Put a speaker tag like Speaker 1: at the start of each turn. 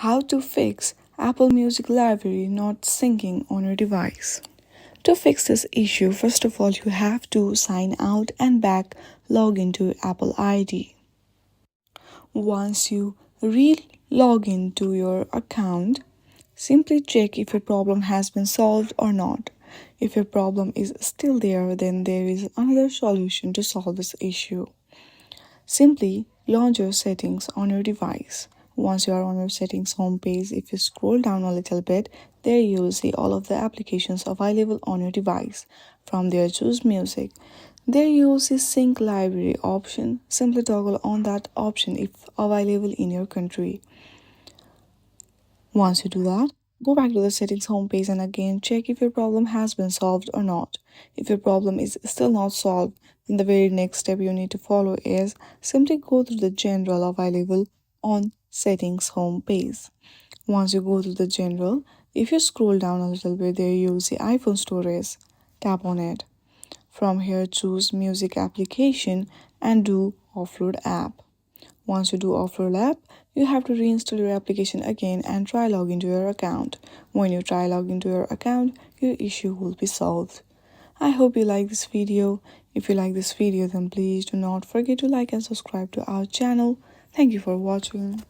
Speaker 1: How to fix Apple Music library not syncing on your device. To fix this issue, first of all, you have to sign out and back log into Apple ID. Once you re-log into your account, simply check if your problem has been solved or not. If your problem is still there, then there is another solution to solve this issue. Simply launch your settings on your device. Once you are on your settings homepage, if you scroll down a little bit, there you will see all of the applications available on your device. From there, choose music. There you will see sync library option. Simply toggle on that option if available in your country. Once you do that, go back to the settings homepage and again check if your problem has been solved or not. If your problem is still not solved, then the very next step you need to follow is simply go through the general available on settings homepage. Once you go to the general, if you scroll down a little bit, there you will see iPhone storage. Tap on it. From here, choose music application and do offload app. Once you do offload app, you have to reinstall your application again and try log into your account. When you try log into your account, your issue will be solved. I hope you like this video. If you like this video, then please do not forget to like and subscribe to our channel. Thank you for watching.